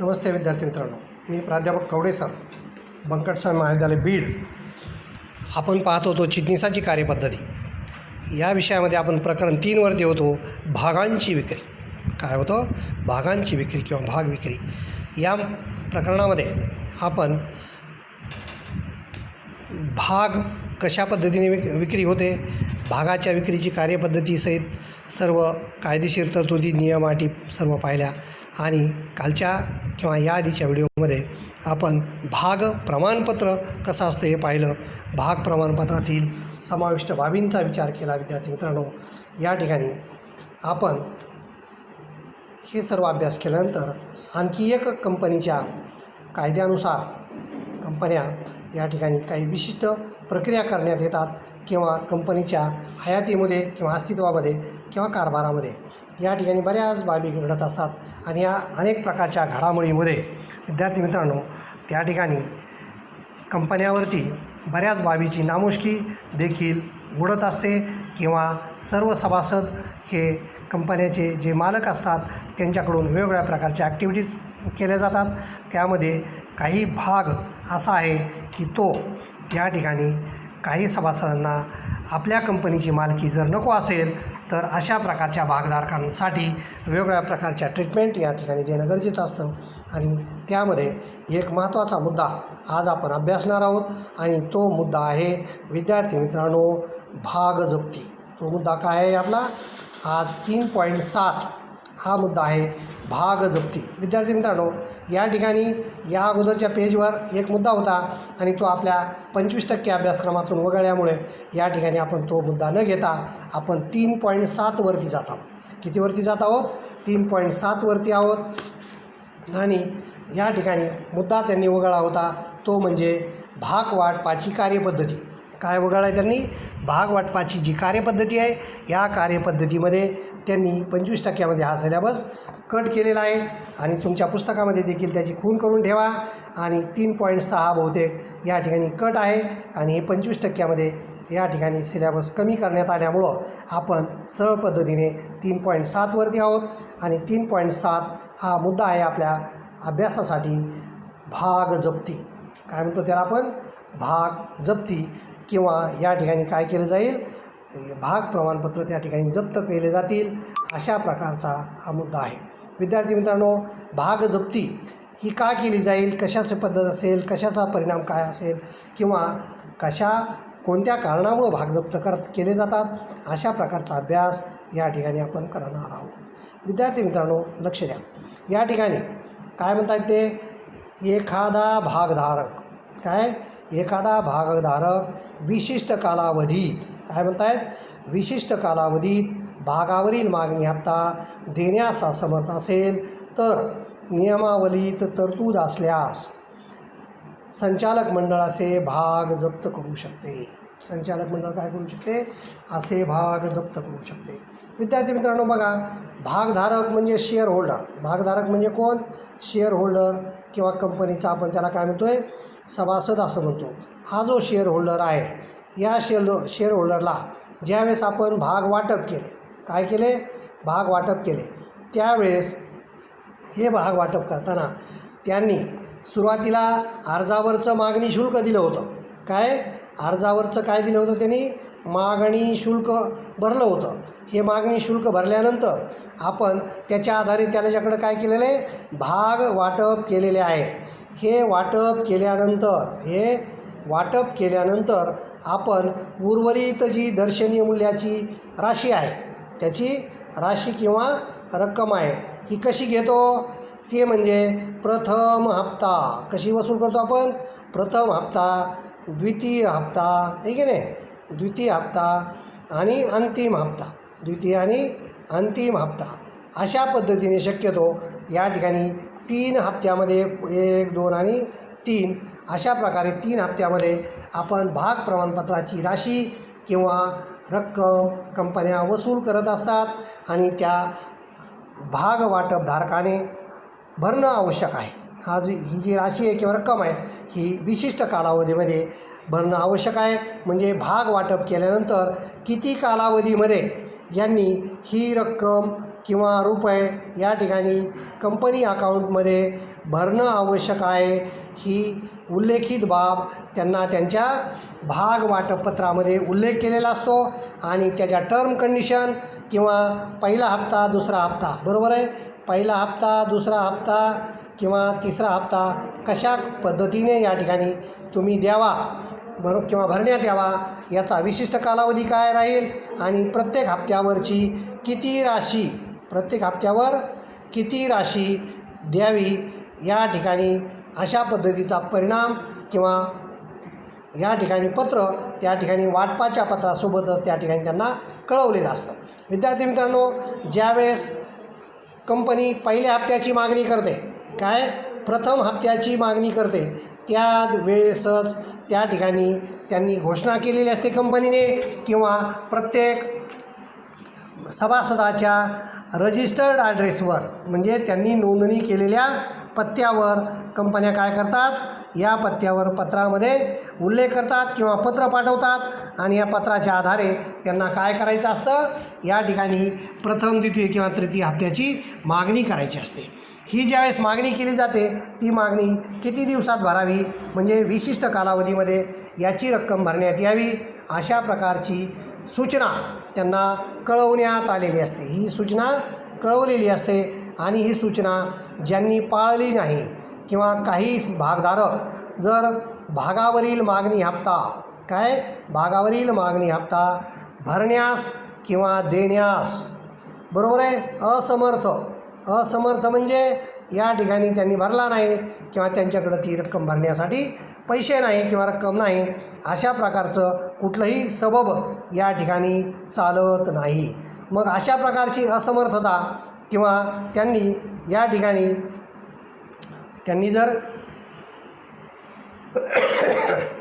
नमस्ते विद्यार्थी मित्रांनो, मी प्राध्यापक कवडे सर, बंकटस्वामी महाविद्यालय बीड. आपण पाहत होतो चिटणीसाची कार्यपद्धती. या विषयामध्ये आपण प्रकरण 3 वरती होतो, भागांची विक्री. काय होतं? भागांची विक्री किंवा भाग विक्री. या प्रकरणामध्ये आपण भाग कशा पद्धतीने विक्री होते, भागाच्या विक्रीची कार्यपद्धतीसहित सर्व कायदेशीर तरतुदी, नियम, अटी सर्व पाहिल्या. आणि कालच्या किंवा या आधीच्या व्हिडिओमध्ये आपण भाग प्रमाणपत्र कसं असतं हे पाहिलं. भाग प्रमाणपत्रातील समाविष्ट बाबींचा विचार केला. विद्यार्थी मित्रांनो, या ठिकाणी आपण हे सर्व अभ्यास केल्यानंतर आणखी एक कंपनीच्या कायद्यानुसार कंपन्या या ठिकाणी काही विशिष्ट प्रक्रिया करण्यात येतात किंवा कंपनीच्या हयातीमध्ये किंवा अस्तित्वामध्ये किंवा कारभारामध्ये या ठिकाणी बऱ्याच बाबी घडत असतात. आणि या अनेक प्रकारच्या घडामोडीमध्ये विद्यार्थी मित्रांनो त्या ठिकाणी कंपन्यावरती बऱ्याच बाबीची नामुष्की देखील उडत असते किंवा सर्व सभासद हे कंपन्याचे जे मालक असतात त्यांच्याकडून वेगवेगळ्या प्रकारच्या ॲक्टिव्हिटीज केल्या जातात. त्यामध्ये काही भाग असा आहे की तो या ठिकाणी काही सभासदांना आपल्या कंपनीची मालकी जर नको असेल तर अशा प्रकारच्या भागधारकांसाठी वेगवेगळ्या प्रकारच्या ट्रीटमेंट या ठिकाणी देणं गरजेचं असतं. आणि त्यामध्ये एक महत्त्वाचा मुद्दा आज आपण अभ्यासणार आहोत आणि तो मुद्दा आहे विद्यार्थी मित्रांनो भाग जप्ती. तो मुद्दा काय आहे आपला? आज 3.7 हा मुद्दा आहे, भाग जप्ती. विद्यार्थी मित्रांनो, या ठिकाणी या अगोदरच्या पेजवर एक मुद्दा होता आणि तो आपल्या 25% अभ्यासक्रमातून वगळल्यामुळे या ठिकाणी आपण तो मुद्दा न घेता आपण 3.7 वरती जात आहोत. किती वरती जात आहोत? 3.7 वरती आहोत. आणि या ठिकाणी मुद्दा त्यांनी वगळला होता तो म्हणजे भाग वाटपाची कार्यपद्धती. काय वगळला आहे त्यांनी? भाग वाटपाची जी कार्यपद्धती आहे या कार्यपद्धतीमध्ये त्यांनी 25% हा सिलेबस कट केलेला आहे आणि तुमच्या पुस्तकामध्ये देखील त्याची खूण करून ठेवा. आणि 3.6 बहुतेक या ठिकाणी कट आहे आणि हे 25% या ठिकाणी सिलेबस कमी करण्यात आल्यामुळं आपण सरळ पद्धतीने 3.7 वरती आहोत. आणि 3.7 हा मुद्दा आहे आपल्या अभ्यासासाठी भाग जप्ती. काय म्हणतो त्याला आपण? भाग जप्ती. किंवा या ठिकाणी काय केलं जाईल? भाग प्रमाणपत्र त्या ठिकाणी जप्त केले जातील, अशा प्रकारचा हा मुद्दा आहे. विद्यार्थी मित्रांनो, भाग जप्ती ही का केली जाईल, कशाची पद्धत असेल, कशाचा परिणाम काय असेल किंवा कोणत्या कारणामुळे भाग जप्त केले जातात, अशा प्रकारचा अभ्यास या ठिकाणी आपण करणार आहोत. विद्यार्थी मित्रांनो लक्ष द्या. या ठिकाणी काय म्हणतात ते? एखादा भागधारक विशिष्ट कालावधीत, काय म्हणतायत? विशिष्ट कालावधीत भागावरील मागणी हप्ता देण्यास असमर्थ असेल तर नियमावलीत तरतूद असल्यास संचालक मंडळ असे भाग जप्त करू शकते. संचालक मंडळ काय करू शकते? असे भाग जप्त करू शकते. विद्यार्थी मित्रांनो बघा, भागधारक म्हणजे शेअर होल्डर. भागधारक म्हणजे कोण? शेअर होल्डर किंवा कंपनीचा आपण त्याला काय म्हणतो आहे? सभासद असं म्हणतो. हा जो शेअर होल्डर आहे या शेअर होल्डरला ज्यावेळेस आपण भाग वाटप केले, काय केले? भाग वाटप केले, त्यावेळेस हे भाग वाटप करताना त्यांनी सुरुवातीला अर्जावरचं मागणी शुल्क दिलं होतं. काय अर्जावरचं काय दिलं होतं? त्यांनी मागणी शुल्क भरलं होतं. हे मागणी शुल्क भरल्यानंतर आपण त्याच्या आधारे त्याच्याकडं काय केलेलं आहे? भाग वाटप केलेले आहेत. हे वाटप केल्यानंतर आपण उर्वरित जी दर्शनीय मूल्याची राशी आहे त्याची राशी किंवा रक्कम आहे ही कशी घेतो? ते म्हणजे प्रथम हप्ता. कशी वसूल करतो आपण? प्रथम हप्ता, द्वितीय हप्ता, आहे की नाही? द्वितीय हप्ता आणि अंतिम हप्ता. द्वितीय आणि अंतिम हप्ता अशा पद्धतीने शक्यतो या ठिकाणी 3 हप्त्यामध्ये 1, 2 आणि 3 अशा प्रकारे 3 हप्त्यामध्ये आपण भाग प्रमाणपत्राची राशी किंवा रक्कम कंपन्या वसूल करत असतात आणि त्या भाग वाटपधारकाने भरणं आवश्यक आहे. ही जी राशी आहे किंवा रक्कम आहे ही विशिष्ट कालावधीमध्ये भरणं आवश्यक आहे. म्हणजे भाग वाटप केल्यानंतर किती कालावधीमध्ये यांनी ही रक्कम किंवा रुपये या ठिकाणी कंपनी अकाउंटमध्ये भरणं आवश्यक आहे ही उल्लेखित बाब त्यांना त्यांच्या भाग वाटपपत्रामध्ये उल्लेख केलेला असतो आणि त्याच्या टर्म कंडिशन किंवा पहिला हप्ता दुसरा हप्ता बरोबर आहे, पहिला हप्ता दुसरा हप्ता किंवा तिसरा हप्ता कशा पद्धतीने या ठिकाणी तुम्ही द्यावा बरोबर किंवा भरण्यात यावा याचा विशिष्ट कालावधी काय राहील आणि प्रत्येक हप्त्यावरची प्रत्येक हप्त्यावर किती राशी द्यावी या ठिकाणी अशा पद्धतीचा परिणाम किंवा या ठिकाणी पत्र त्या ठिकाणी वाटपाच्या पत्रासोबतच त्या ठिकाणी त्यांना कळवलेलं असतं. विद्यार्थी मित्रांनो, ज्यावेळेस कंपनी पहिल्या हप्त्याची मागणी करते, काय प्रथम हप्त्याची मागणी करते, त्या वेळेसच त्या ठिकाणी त्यांनी घोषणा केलेली असते कंपनीने किंवा प्रत्येक सभासदाच्या रजिस्टर्ड ॲड्रेसवर म्हणजे त्यांनी नोंदणी केलेल्या पत्त्यावर कंपन्या काय करतात, या पत्त्यावर पत्रामध्ये उल्लेख करतात किंवा पत्र पाठवतात आणि या पत्राच्या आधारे त्यांना काय करायचं असतं, या ठिकाणी प्रथम द्वितीय किंवा तृतीय हप्त्याची मागणी करायची असते. ही ज्यावेळेस मागणी केली जाते ती मागणी किती दिवसात भरावी म्हणजे विशिष्ट कालावधीमध्ये याची रक्कम भरण्यात यावी अशा प्रकारची सूचना त्यांना कळवण्यात आलेली असते. ही सूचना कळवलेली असते आणि ही सूचना ज्यांनी पाळली नाही किंवा काही भागधारक जर भागावरील मागणी हप्ता भरण्यास किंवा देण्यास बरोबर आहे असमर्थ म्हणजे या ठिकाणी त्यांनी भरला नाही किंवा त्यांच्याकडं ती रक्कम भरण्यासाठी पैसे नाही किंवा रक्कम नाही अशा प्रकारचं कुठलंही सबब या ठिकाणी चालत नाही. मग अशा प्रकारची असमर्थता किंवा त्यांनी या ठिकाणी जर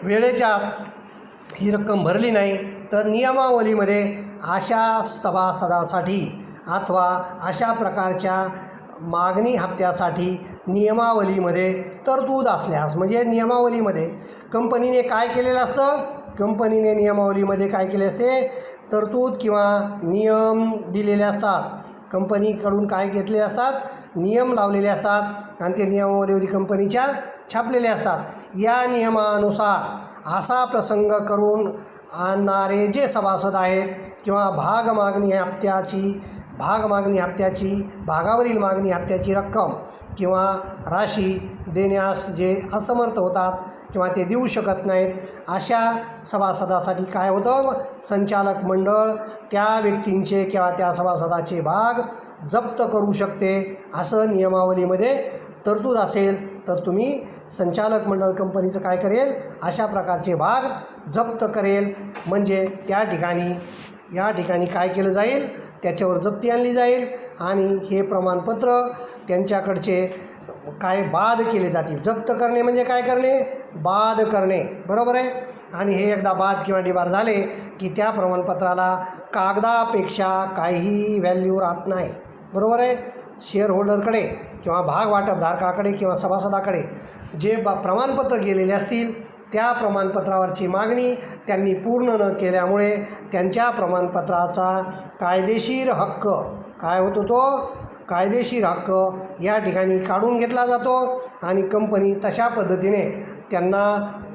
वेळेच्या ही रक्कम भरली नाही तर नियमावलीमध्ये अशा सभासदासाठी अथवा अशा प्रकारच्या मागणी हप्त्यासाठी नियमावलीमध्ये तरतूद असल्यास म्हणजे नियमावलीमध्ये कंपनीने काय केलेलं असतं, कंपनीने नियमावलीमध्ये काय केले असते, तरतूद किंवा नियम दिलेले असतात. कंपनीकडून काय घेतले असतात, नियम लावलेले असतात आणि ते नियमावलीमध्ये कंपनीच्या छापलेले असतात. या नियमानुसार असा प्रसंग करून आणणारे जे सभासद आहेत किंवा भागावरील मागणी हप्त्याची रक्कम किंवा राशी देण्यास जे असमर्थ होतात किंवा ते देऊ शकत नाहीत अशा सभासदासाठी काय होतं, संचालक मंडळ त्या व्यक्तींचे किंवा त्या सभासदाचे भाग जप्त करू शकते. असं नियमावलीमध्ये तरतूद असेल तर तुम्ही संचालक मंडळ कंपनीचं काय करेल, अशा प्रकारचे भाग जप्त करेल. म्हणजे त्या ठिकाणी काय केलं जाईल, त्याच्यावर जप्ती आणली जाईल आणि हे प्रमाणपत्र त्यांच्याकडचे काय बाद केले जातील. जप्त करणे म्हणजे काय करणे, बाद करणे बरोबर आहे. आणि हे एकदा बाद किंवा डिबार झाले की त्या प्रमाणपत्राला कागदापेक्षा काहीही व्हॅल्यू राहत नाही बरोबर आहे. शेअर होल्डरकडे किंवा भाग वाटपधारकाकडे किंवा सभासदाकडे जे प्रमाणपत्र गेलेले असतील त्या प्रमाणपत्रावरची मागणी त्यांनी पूर्ण न केल्यामुळे त्यांच्या प्रमाणपत्राचा कायदेशीर हक्क काय होतो, तो कायदेशीर हक्क या ठिकाणी काढून घेतला जातो आणि कंपनी तशा पद्धतीने त्यांना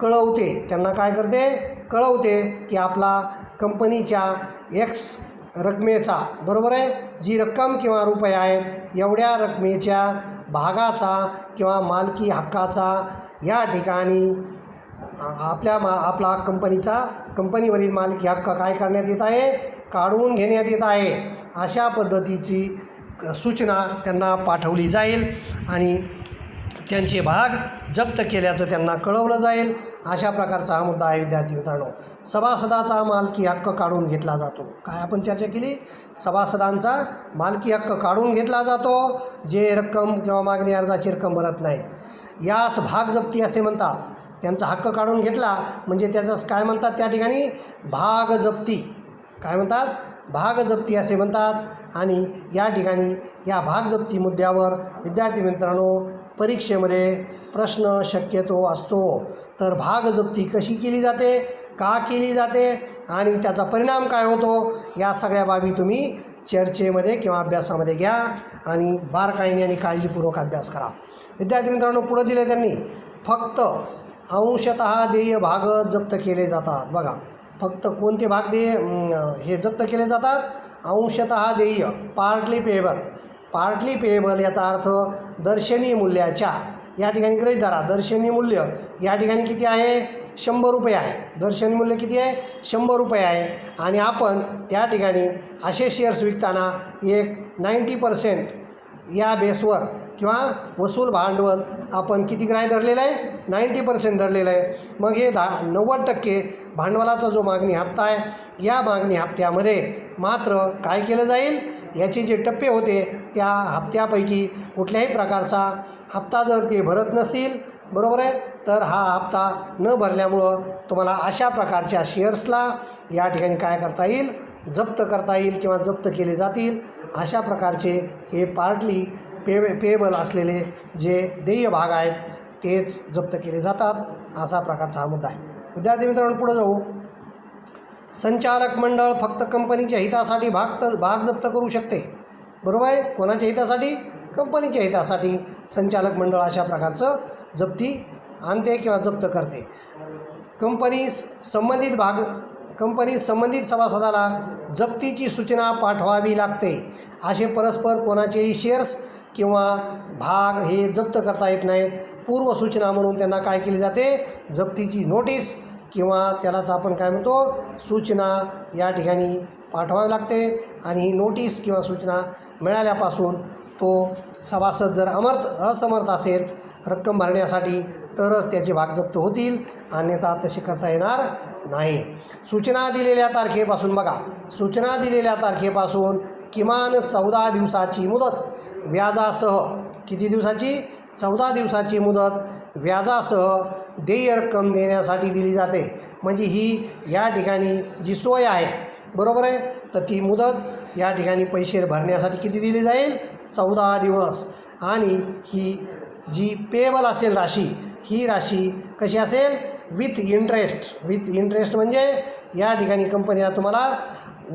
कळवते, त्यांना काय करते, कळवते की आपला कंपनीच्या एक्स रकमेचा बरोबर आहे जी रक्कम किंवा रुपये आहेत एवढ्या रकमेच्या भागाचा किंवा मालकी हक्काचा या ठिकाणी आपला कंपनीवरील मालकी हक्क काय करण्यात येत आहे, काढून घेण्यात येत आहे. अशा पद्धतीची सूचना त्यांना पाठवली जाईल आणि त्यांचे भाग जप्त केल्याचं त्यांना कळवलं जाईल. अशा प्रकारचा हा मुद्दा आहे विद्यार्थी मित्रांनो. सभासदाचा मालकी हक्क काढून घेतला जातो. काय आपण चर्चा केली, सभासदांचा मालकी हक्क काढून घेतला जातो जे रक्कम किंवा मागणी अर्जाची रक्कम भरत नाहीत. यास भाग जप्ती असे म्हणतात. त्यांचा हक्क काढून घेतला म्हणजे त्याचं काय म्हणतात, त्या ठिकाणी भाग जप्ती काय म्हणतात, भाग जप्ती असे म्हणतात. आणि या ठिकाणी या भाग जप्ती मुद्द्यावर विद्यार्थी मित्रांनो परीक्षेमध्ये प्रश्न शक्यतो असतो. तर भाग जप्ती कशी केली जाते, का केली जाते आणि त्याचा परिणाम काय होतो, या सगळ्या बाबी तुम्ही चर्चेमध्ये किंवा अभ्यासामध्ये घ्या आणि बारकाईने आणि काळजीपूर्वक अभ्यास करा. विद्यार्थी मित्रांनो, पुढं दिलं त्यांनी फक्त अंशतः देय भाग जप्त केले जातात. बघा, फक्त कोणते भाग हे जप्त केले जातात? अंशतः देय, पार्टली पेएबल. पार्टली पेएबल याचा अर्थ दर्शनी मूल्याच्या, या ठिकाणी गृहीत धरा दर्शनी मूल्य या ठिकाणी किती आहे? 100 रुपये आहे. दर्शनी मूल्य किती आहे? 100 रुपये आहे. आणि आपण त्या ठिकाणी असे शेअर्स विकताना एक 90% या बेसवर किंवा वसूल भांडवल आपण किती ग्राह्य धरलेलं आहे? 90% धरलेलं आहे. मग हे 90% भांडवलाचा जो मागणी हप्ता आहे, या मागणी हप्त्यामध्ये मात्र काय केलं जाईल? याचे जे टप्पे होते त्या हप्त्यापैकी कुठल्याही प्रकारचा हप्ता जर ते भरत नसतील, बरोबर आहे, तर हा हप्ता न भरल्यामुळं तुम्हाला अशा प्रकारच्या शेअर्सला या ठिकाणी काय करता येईल? जप्त करता येईल किंवा जप्त केले जातील. अशा प्रकारचे हे पार्टली पेएबल असलेले जे देय भाग आहेत तेच जप्त केले जातात. असा प्रकारचा हा मुद्दा आहे. विद्यार्थी मित्रांनो, पुढे जाऊ. संचालक मंडळ फक्त कंपनीच्या हितासाठी भाग जप्त करू शकते. बरोबर आहे. कोणाच्या हितासाठी? कंपनीच्या हितासाठी संचालक मंडळ अशा प्रकारचं जप्ती आणते किंवा जप्त करते. कंपनी संबंधित सभासदाला जप्तीची सूचना पाठवावी लागते. असे परस्पर कोणाचेही शेअर्स किंवा भाग हे जप्त करता येत नाहीत. पूर्वसूचना म्हणून त्यांना काय केली जाते? जप्तीची नोटीस किंवा त्यालाच आपण काय म्हणतो? सूचना या ठिकाणी पाठवावी लागते. आणि ही नोटीस किंवा सूचना मिळाल्यापासून तो सभासद जर असमर्थ असेल रक्कम भरण्यासाठी तरच त्याचे भाग जप्त होतील, अन्यथा तसे करता येणार नाही. सूचना दिलेल्या तारखेपासून, बघा, सूचना दिलेल्या तारखेपासून किमान 14 दिवसाची मुदत व्याजासह, किती दिवसाची? 14 दिवसाची मुदत व्याजासह देय रक्कम देण्यासाठी दिली जाते. म्हणजे ही या ठिकाणी जी सोय आहे, बरोबर आहे, तर ती मुदत या ठिकाणी पैसे भरण्यासाठी किती दिली जाईल? 14 दिवस. आणि ही जी पेएबल असेल राशी, ही राशी कशी असेल? With interest. विथ इंटरेस्ट म्हणजे या ठिकाणी कंपनीला तुम्हाला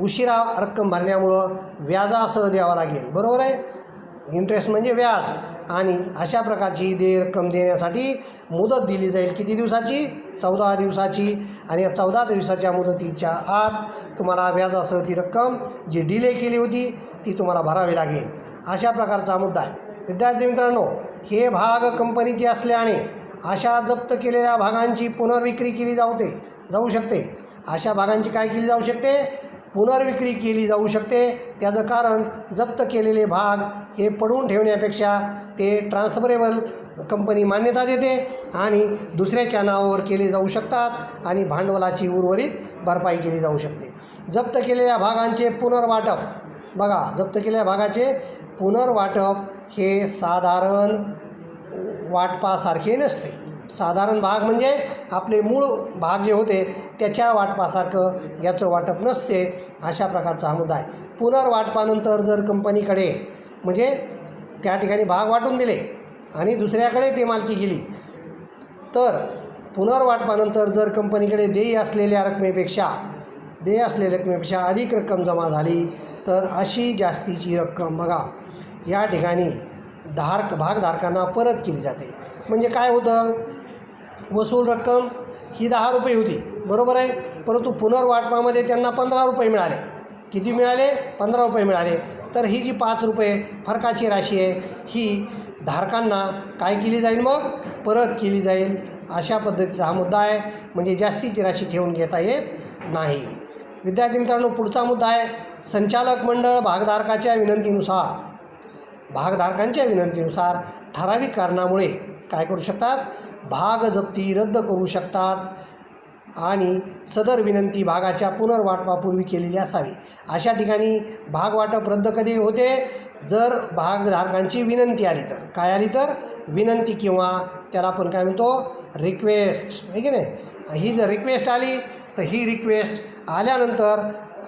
उशिरा रक्कम भरण्यामुळं व्याजासह द्यावा लागेल. बरोबर आहे. इंटरेस्ट म्हणजे व्याज. आणि अशा प्रकारची देय रक्कम देण्यासाठी मुदत दिली जाईल. किती दिवसाची? 14 दिवसाची. आणि या 14 दिवसाच्या मुदतीच्या आत तुम्हाला व्याजासह ती रक्कम जी डिले केली होती ती तुम्हाला भरावी लागेल. अशा प्रकारचा मुद्दा आहे. विद्यार्थी मित्रांनो, हे भाग कंपनीचे असल्याने अशा जप्त केलेल्या भागांची पुनर्विक्री केली जाऊ शकते. अशा भागांची काय केली जाऊ शकते? पुनर्विक्री केली जाऊ शकते. त्याचं कारण जप्त केलेले भाग हे पडून ठेवण्यापेक्षा ते ट्रान्सफरेबल कंपनी मान्यता देते आणि दुसऱ्याच्या नावावर केले जाऊ शकतात आणि भांडवलाची उर्वरित भरपाई केली जाऊ शकते. जप्त केलेल्या भागांचे पुनर्वाटप, बघा, जप्त केलेल्या भागाचे पुनर्वाटप हे साधारण वाटपासारखे नसते. साधारण भाग म्हणजे आपले मूळ भाग जे होते त्याच्या वाटपासारखं याचं वाटप नसते. अशा प्रकारचा हा मुद्दा आहे. पुनर्वाटपानंतर जर कंपनीकडे म्हणजे त्या ठिकाणी भाग वाटून दिले आणि दुसऱ्याकडे ते मालकी गेली, तर पुनर्वाटपानंतर जर कंपनीकडे देय असलेल्या रकमेपेक्षा अधिक रक्कम जमा झाली तर अशी जास्तीची रक्कम, बघा, या ठिकाणी भागधारकांना परत केली जाते. म्हणजे काय होतं? वसूल रक्कम ही 10 रुपये होती, बरोबर आहे, परंतु पुनर्वाटपामध्ये त्यांना 15 रुपये मिळाले. किती मिळाले? 15 रुपये मिळाले. तर ही जी 5 रुपये फरकाची राशी आहे ही धारकांना काय केली जाईल? मग परत केली जाईल. अशा पद्धतीचा हा मुद्दा आहे. म्हणजे जास्तीची राशी ठेवून घेता येत नाही. विद्यार्थी मित्रांनो, पुढचा मुद्दा आहे संचालक मंडळ भागधारकांच्या विनंतीनुसार ठराविक कारणामुळे काय करू शकतात? भाग जप्ती रद्द करू शकतात आणि सदर विनंती भागाच्या पुनर्वाटपापूर्वी केलेली असावी. अशा ठिकाणी भागवाटप रद्द कधी होते? जर भागधारकांची विनंती आली तर. काय आली तर? विनंती किंवा त्याला आपण काय म्हणतो? रिक्वेस्ट, आहे की नाही? ही जर रिक्वेस्ट आली तर ही रिक्वेस्ट आल्यानंतर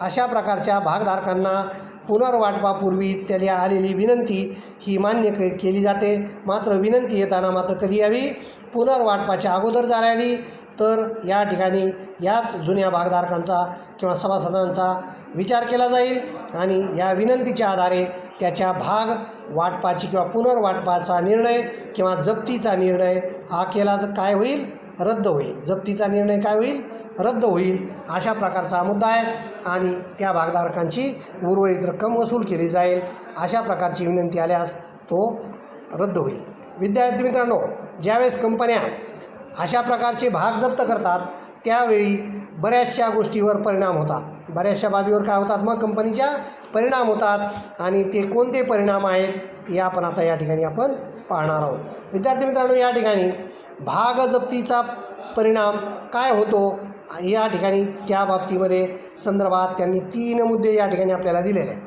अशा प्रकारच्या भागधारकांना पुनर्वाटपापूर्वी त्याला आलेली विनंती ही मान्य केली जाते. मात्र विनंती येताना मात्र कधी यावी? पुनर्वाटपाच्या अगोदर जर आली तर या ठिकाणी याच जुन्या भागधारकांचा किंवा सभासदांचा विचार केला जाईल आणि या विनंतीच्या आधारे त्याच्या भाग वाटपाची किंवा पुनर्वाटपाचा निर्णय किंवा जप्तीचा निर्णय हा केला काय होईल, रद्द होईल. जप्तीचा निर्णय काय होईल, रद्द होईल. अशा प्रकारचा मुद्दा आहे आणि त्या भागधारकांची उर्वरित रक्कम वसूल केली जाईल. अशा प्रकारची विनंती आल्यास तो रद्द होईल. विद्यार्थी मित्रांनो, ज्यावेळेस कंपन्या अशा प्रकारचे भाग जप्त करतात त्यावेळी बऱ्याचशा गोष्टीवर परिणाम होतात. बऱ्याचशा बाबीवर काय होतात, मग कंपनीच्या परिणाम होतात आणि ते कोणते परिणाम आहेत हे आपण आता या ठिकाणी आपण पाहणार आहोत. विद्यार्थी मित्रांनो, या ठिकाणी भाग जप्तीचा परिणाम काय होतो या ठिकाणी त्या बाबतीमध्ये संदर्भात त्यांनी 3 मुद्दे या ठिकाणी आपल्याला दिलेले आहेत.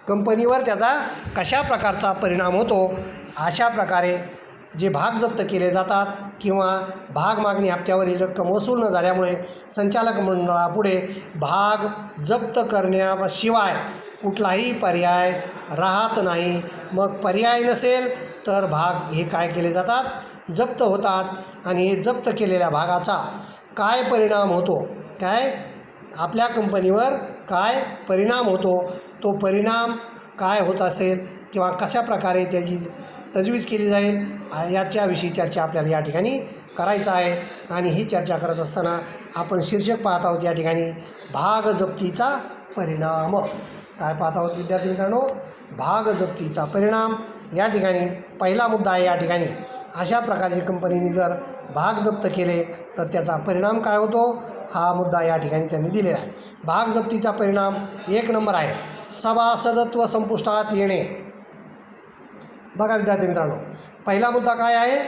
कंपनीवर त्याचा कशा प्रकारचा परिणाम होतो, अशा प्रकारे जे भाग जप्त केले जातात किंवा भाग मागणी हप्त्यावरील रक्कम वसूल न झाल्यामुळे संचालक मंडळापुढे भाग जप्त करण्याशिवाय कुठलाही पर्याय राहत नाही. मग पर्याय नसेल तर भाग हे काय केले जातात, जप्त होतात आणि हे जप्त केलेल्या भागाचा काय परिणाम होतो, काय आपल्या कंपनीवर काय परिणाम होतो, तो परिणाम काय होत असेल किंवा कशा प्रकारे त्याची तजवीज केली जाईल याच्याविषयी चर्चा आपल्याला या ठिकाणी करायचं आहे. आणि ही चर्चा करत असताना आपण शीर्षक पाहत आहोत या ठिकाणी भाग जप्तीचा परिणाम. काय पाहत आहोत विद्यार्थी मित्रांनो, भाग जप्तीचा परिणाम. या ठिकाणी पहिला मुद्दा आहे. या ठिकाणी अशा प्रकारे कंपनीने जर भाग जप्त केले तर त्याचा परिणाम काय होतो, हा मुद्दा या ठिकाणी त्यांनी दिलेला आहे. भाग जप्तीचा परिणाम 1 नंबर आहे, सभासदत्व संपुष्टात येणे. बघा विद्यार्थी मित्रांनो, पहिला मुद्दा काय आहे,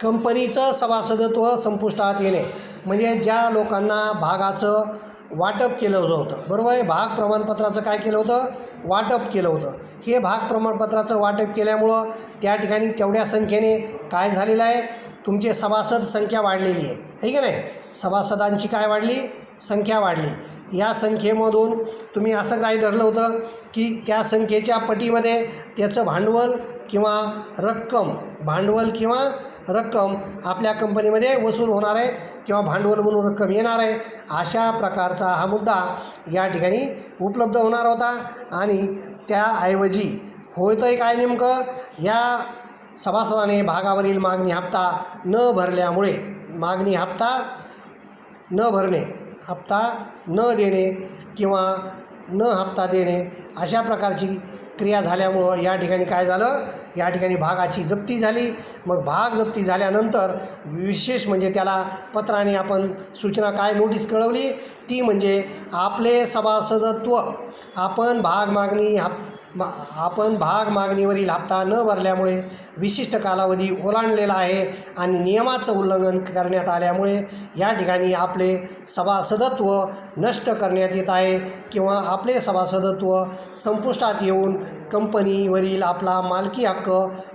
कंपनीचं सभासदत्व संपुष्टात येणे. म्हणजे ज्या लोकांना भागाचं वाटप केलं होतं, बरोबर आहे, भाग प्रमाणपत्राचं काय केलं होतं, वाटप केलं होतं. हे भाग प्रमाणपत्राचं वाटप केल्यामुळं त्या ठिकाणी तेवढ्या संख्येने काय झालेलं आहे, तुमचे सभासद संख्या वाढलेली आहे, है की नाही. सभासदांची काय वाढली, संख्या वाढली. या संख्येमधून तुम्ही असं काय धरलं होतं की त्या संख्येच्या पटीमध्ये त्याचं भांडवल किंवा रक्कम आपल्या कंपनीमध्ये वसूल होणार आहे किंवा भांडवल म्हणून रक्कम येणार आहे. अशा प्रकारचा हा मुद्दा या ठिकाणी उपलब्ध होणार होता. आणि त्याऐवजी होतं आहे काय, नेमकं या सभासदाने भागावरील मागणी हप्ता न भरल्यामुळे, मागणी हप्ता न भरणे, हप्ता न देणे किंवा न हप्ता देणे अशा प्रकारची क्रिया झाल्यामुळं या ठिकाणी काय झालं, या ठिकाणी भागाची जप्ती झाली. मग भाग जप्ती झाल्यानंतर विशेष म्हणजे त्याला पत्राने आपण सूचना काय नोटीस कळवली, ती म्हणजे आपले सभासदत्व आपण भाग मागणीवरील हप्ता न भरल्यामुळे विशिष्ट कालावधी ओलांडलेला आहे आणि नियमाचं उल्लंघन करण्यात आल्यामुळे या ठिकाणी आपले सभासदत्व नष्ट करण्यात येत आहे किंवा आपले सभासदत्व संपुष्टात येऊन कंपनीवरील आपला मालकी हक्क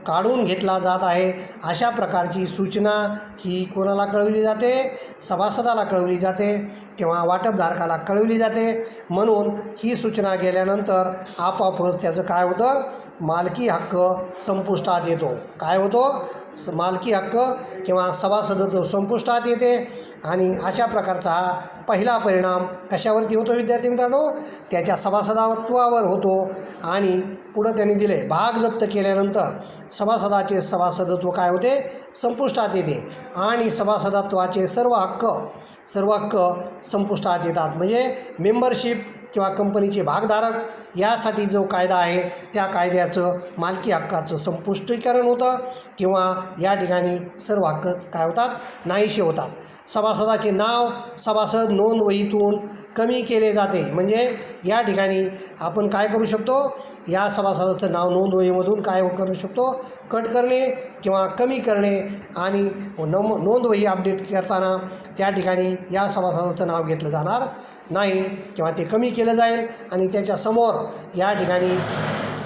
काढून घेतला जात आहे. अशा प्रकारची सूचना ही कोणाला कळवली जाते, सभासदाला कळवली जाते किंवा वाटपधारकाला कळवली जाते. म्हणून ही सूचना गेल्यानंतर आपोआपच त्याचं काय होतं, मालकी हक्क संपुष्टात येतो. काय होतो, मालकी हक्क किंवा सभासदत्व संपुष्टात येते. आणि अशा प्रकारचा हा पहिला परिणाम कशावरती होतो विद्यार्थी मित्रांनो, त्याच्या सभासदत्वावर होतो. आणि पुढं त्यांनी दिले, भाग जप्त केल्यानंतर सभासदाचे सभासदत्व काय होते, संपुष्टात येते आणि सभासदत्वाचे सर्व हक्क संपुष्टात येतात. म्हणजे मेंबरशिप किंवा कंपनीचे भागधारक यासाठी जो कायदा आहे त्या कायद्याचं मालकी हक्काचं संपुष्टीकरण होतं किंवा या ठिकाणी सर्व हक्क काय होतात, नाहीसे होतात. सभासदाचे नाव सभासद नोंद वहीतून कमी केले जाते. म्हणजे या ठिकाणी आपण काय करू शकतो, या सभासदाचं नाव नोंद वहीमधून काय करू शकतो, कट करणे किंवा कमी करणे. आणि नोंद वही अपडेट करताना त्या ठिकाणी या सभासदाचं नाव घेतलं जाणार नाही किंवा ते कमी केलं जाईल आणि त्याच्यासमोर या ठिकाणी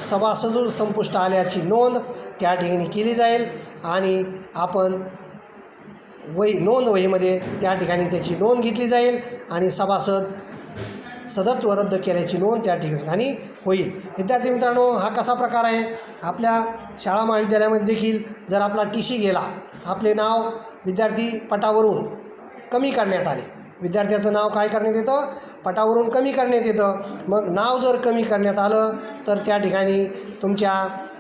सभासद संपुष्ट आल्याची नोंद त्या ठिकाणी केली जाईल आणि आपण नोंद वहीमध्ये त्या ठिकाणी त्याची नोंद घेतली जाईल आणि सदत्व रद्द केल्याची नोंद त्या ठिकाणी होईल. विद्यार्थी मित्रांनो, हा कसा प्रकार आहे, आपल्या शाळा महाविद्यालयामध्ये देखील जर आपला TC गेला, आपले नाव विद्यार्थी पटावरून कमी करण्यात आले, विद्यार्थ्याचं नाव काय करण्यात येतं, पटावरून कमी करण्यात येतं. मग नाव जर कमी करण्यात आलं तर त्या ठिकाणी तुमच्या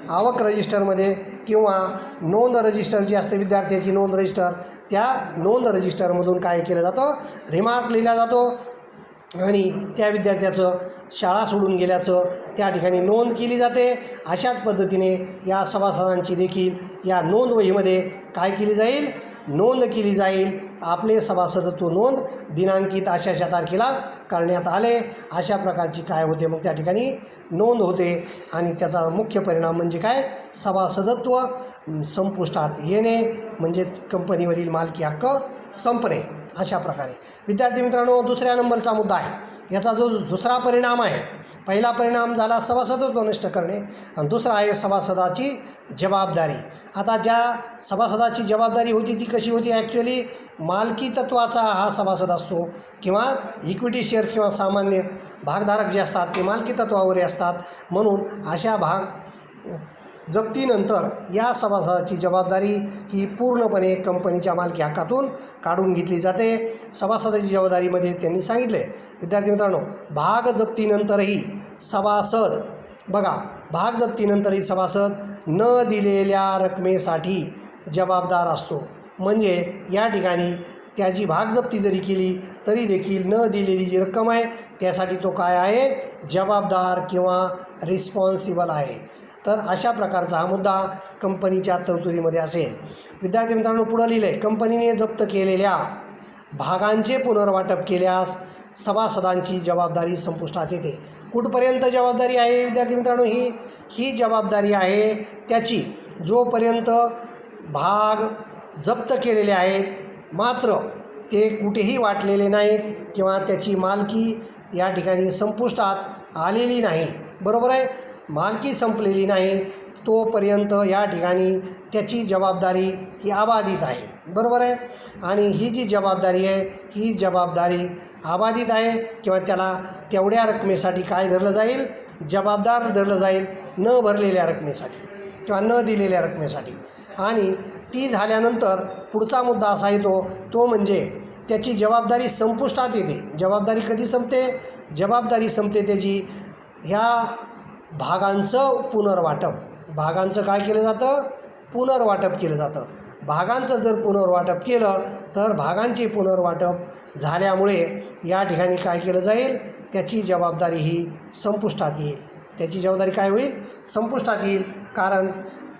आवक रजिस्टरमध्ये किंवा नोंद रजिस्टर जी असते विद्यार्थ्याची नोंद रजिस्टर, त्या नोंद रजिस्टरमधून काय केलं जातं, रिमार्क लिहिला जातो आणि त्या विद्यार्थ्याचं शाळा सोडून गेल्याचं त्या ठिकाणी नोंद केली जाते. अशाच पद्धतीने या सभासदांची देखील या नोंद वहीमध्ये काय केली जाईल, नोंद केली जाईल. आपले सभासदत्व नोंद दिनांकित अशा तारखेला करण्यात आले, अशा प्रकारची काय होते, मग त्या ठिकाणी नोंद होते. आणि त्याचा मुख्य परिणाम म्हणजे काय, सभासदत्व संपुष्टात येणे, म्हणजेच कंपनीवरील मालकी हक्क संपणे. अशा प्रकारे विद्यार्थी मित्रांनो, दुसऱ्या नंबरचा मुद्दा आहे. याचा जो दुसरा परिणाम आहे, पहिला परिणाम झाला सभासदत्व नष्ट करणे आणि दुसरा आहे सभासदाची जबाबदारी. आता ज्या सभासदाची जबाबदारी होती ती कशी होती, ॲक्च्युली मालकी तत्वाचा हा सभासद असतो किंवा इक्विटी शेअर्स किंवा सामान्य भागधारक जे असतात ते मालकी तत्वावर असतात. म्हणून अशा भाग जप्तीनंतर या सभासदाची जबाबदारी ही पूर्णपणे कंपनीच्या मालकी हक्कातून काढून घेतली जाते. सभासदाची जबाबदारीमध्ये त्यांनी सांगितले विद्यार्थी मित्रांनो, भाग जप्तीनंतरही सभासद, बघा, भाग जप्तीनंतरही सभासद न दिलेल्या रकमेसाठी जबाबदार असतो. म्हणजे या ठिकाणी त्याची भाग जप्ती जरी केली तरी देखील न दिलेली जी रक्कम आहे त्यासाठी तो काय आहे, जबाबदार किंवा रिस्पॉन्सिबल आहे. तर अशा प्रकारचा हा मुद्दा कंपनीच्या तरतुदीमध्ये असेल. विद्यार्थी मित्रांनो, पुढं लिहिलं आहे, कंपनीने जप्त केलेल्या भागांचे पुनर्वाटप केल्यास सभासदांची जबाबदारी संपुष्टात येते. कुठपर्यंत जबाबदारी आहे विद्यार्थी मित्रांनो, ही जबाबदारी आहे त्याची जोपर्यंत भाग जप्त केलेले आहेत मात्र ते कुठेही वाटलेले नाहीत किंवा त्याची मालकी या ठिकाणी संपुष्टात आलेली नाही. बरोबर आहे, मालकी संपलेली नाही तोपर्यंत या ठिकाणी त्याची जबाबदारी ही अबाधित आहे. बरोबर आहे, आणि ही जी जबाबदारी आहे ही जबाबदारी अबाधित आहे किंवा त्याला तेवढ्या रकमेसाठी काय धरलं जाईल, जबाबदार धरलं जाईल, न भरलेल्या रकमेसाठी किंवा न दिलेल्या रकमेसाठी. आणि ती झाल्यानंतर पुढचा मुद्दा असा येतो तो म्हणजे त्याची जबाबदारी संपुष्टात येते. जबाबदारी कधी संपते, जबाबदारी संपते त्याची ह्या भागांचं पुनर्वाटप, भागांचं काय केलं जातं, पुनर्वाटप केलं जातं. भागांचं जर पुनर्वाटप केलं तर भागांचे पुनर्वाटप झाल्यामुळे या ठिकाणी काय केलं जाईल, त्याची जबाबदारी ही संपुष्टात येईल. त्याची जबाबदारी काय होईल, संपुष्टात येईल, कारण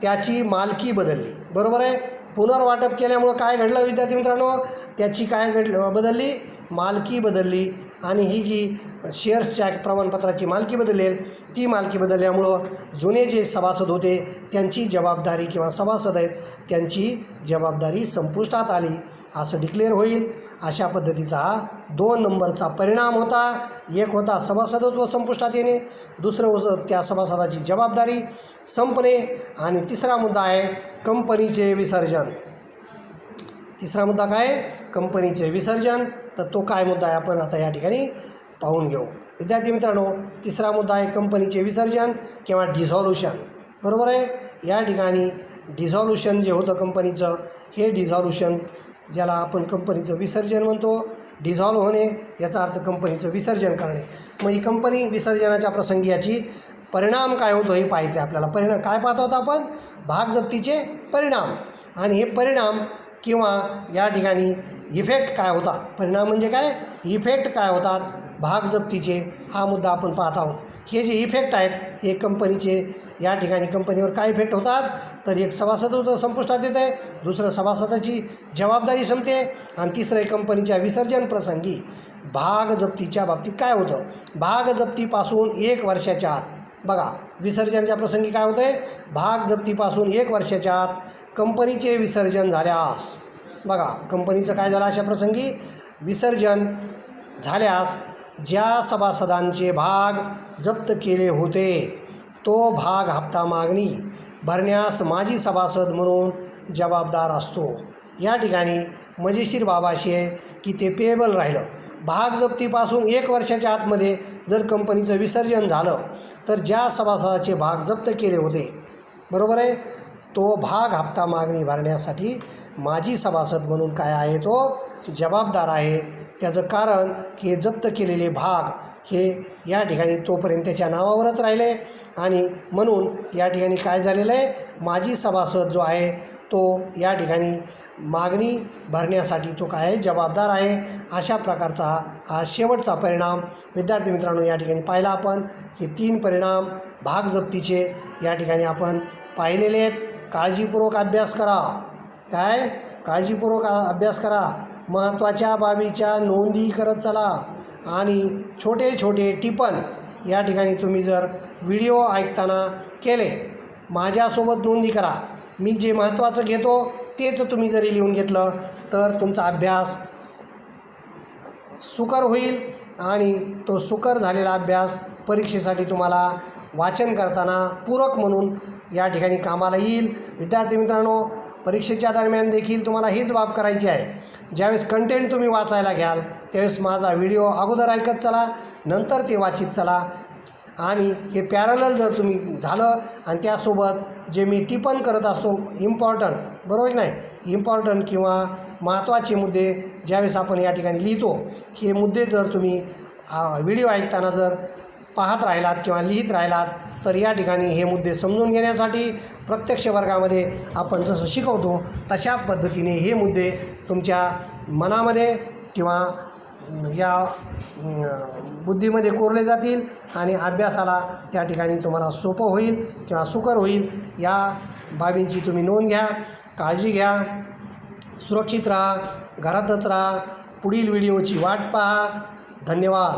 त्याची मालकी बदलली. बरोबर आहे, पुनर्वाटप केल्यामुळं काय घडलं विद्यार्थी मित्रांनो, त्याची काय बदलली, मालकी बदलली. आणि ही जी शेअर्सच्या प्रमाणपत्राची मालकी बदलेल ती मालकी बदलल्यामुळं जुने जे सभासद होते त्यांची जबाबदारी किंवा सभासद आहेत त्यांची जबाबदारी संपुष्टात आली असं डिक्लेअर होईल. अशा पद्धतीचा हा 2 नंबरचा परिणाम होता. एक होता सभासदत्व संपुष्टात येणे, दुसरं होतं त्या सभासदाची जबाबदारी संपणे, आणि तिसरा मुद्दा आहे कंपनीचे विसर्जन. तिसरा मुद्दा काय, कंपनीचे विसर्जन. तर तो काय मुद्दा आहे आपण आता या ठिकाणी पाहून घेऊ. विद्यार्थी मित्रांनो, तिसरा मुद्दा आहे कंपनीचे विसर्जन किंवा डिझॉल्युशन. बरोबर आहे, या ठिकाणी डिझॉल्युशन जे होतं कंपनीचं, हे डिझॉल्युशन ज्याला आपण कंपनीचं विसर्जन म्हणतो, डिझॉल्व होणे याचा अर्थ कंपनीचं विसर्जन करणे. मग ही कंपनी विसर्जनाच्या प्रसंगी याची परिणाम काय होतो हे पाहायचं आहे आपल्याला. परिणाम काय पाहतो होता आपण, भाग जप्तीचे परिणाम, आणि हे परिणाम किंवा या ठिकाणी इफेक्ट काय होतात, परिणाम म्हणजे काय, इफेक्ट काय होतात भाग जप्तीचे, हा मुद्दा आपण पाहत आहोत. हे जे इफेक्ट आहेत हे कंपनीचे या ठिकाणी कंपनीवर काय इफेक्ट होतात, तर एक सभासदत्व संपुष्टात येतं आहे, दुसरं सभासदाची जबाबदारी संपते, आणि तिसरं कंपनीच्या विसर्जन प्रसंगी भाग जप्तीच्या बाबतीत काय होतं, भाग जप्तीपासून 1 वर्षाच्या आत, बघा विसर्जनाच्या प्रसंगी काय होतं आहे, भाग जप्तीपासून 1 वर्षाच्या आत कंपनीचे विसर्जन झाल्यास, बघा कंपनीचं काय झालं अशा प्रसंगी, विसर्जन झाल्यास ज्या सभासदांचे भाग जप्त केले होते तो भाग हप्ता मागणी भरण्यास माजी सभासद म्हणून जबाबदार असतो. या ठिकाणी मजेशीर बाब अशी आहे की ते पेएबल राहिलं. भाग जप्तीपासून 1 वर्षाच्या आतमध्ये जर कंपनीचं विसर्जन झालं तर ज्या सभासदाचे भाग जप्त केले होते, बरोबर आहे, तो भाग हप्ता मागणी भरण्यासाठी माजी सभासद म्हणून काय आहे, तो जबाबदार आहे. त्याचं कारण की जप्त केलेले भाग हे या ठिकाणी तोपर्यंत त्याच्या नावावरच राहिले आणि म्हणून या ठिकाणी काय झालेलं आहे, माजी सभासद जो आहे तो या ठिकाणी मागणी भरण्यासाठी तो काय आहे, जबाबदार आहे. अशा प्रकारचा हा शेवटचा परिणाम विद्यार्थी मित्रांनो या ठिकाणी पाहिला आपण. हे 3 परिणाम भाग जप्तीचे या ठिकाणी आपण पाहिलेले आहेत. काळजीपूर्वक अभ्यास करा. काय काळजीपूर्वक अभ्यास करा. महत्त्वाच्या बाबीच्या नोंदी करत चला आणि छोटे छोटे टिपण या ठिकाणी तुम्ही जर व्हिडिओ ऐकताना केले, माझ्यासोबत नोंदी करा. मी जे महत्त्वाचं घेतो तेच तुम्ही जरी लिहून घेतलं तर तुमचा अभ्यास सुकर होईल आणि तो सुकर झालेला अभ्यास परीक्षेसाठी तुम्हाला वाचन करताना पूरक म्हणून या ठिकाणी कामाला येईल. विद्यार्थी मित्रांनो, परीक्षेच्या दरम्यान देखील तुम्हाला हीच बाब करायची आहे. ज्यावेळेस कंटेंट तुम्ही वाचायला घ्याल त्यावेळेस माझा व्हिडिओ अगोदर ऐकत चला, नंतर ते वाचित चला आणि हे पॅरलल जर तुम्ही झालं आणि त्यासोबत जे मी टिपण करत असतो इम्पॉर्टंट, बरोबर नाही, इम्पॉर्टंट किंवा महत्त्वाचे मुद्दे ज्यावेळेस आपण या ठिकाणी लिहितो, हे मुद्दे जर तुम्ही व्हिडिओ ऐकताना जर पाहत राहिलात किंवा लिहित राहिलात तर या ठिकाणी हे मुद्दे समजून घेण्यासाठी प्रत्यक्ष वर्गामध्ये आपण जसं शिकवतो तशा पद्धतीने हे मुद्दे तुमच्या मनामध्ये किंवा या बुद्धीमध्ये कोरले जातील आणि अभ्यासाला त्या ठिकाणी तुम्हाला सोपं होईल किंवा सुकर होईल. या बाबींची तुम्ही नोंद घ्या, काळजी घ्या, सुरक्षित राहा, घरातच राहा. पुढील व्हिडिओची वाट पहा. धन्यवाद.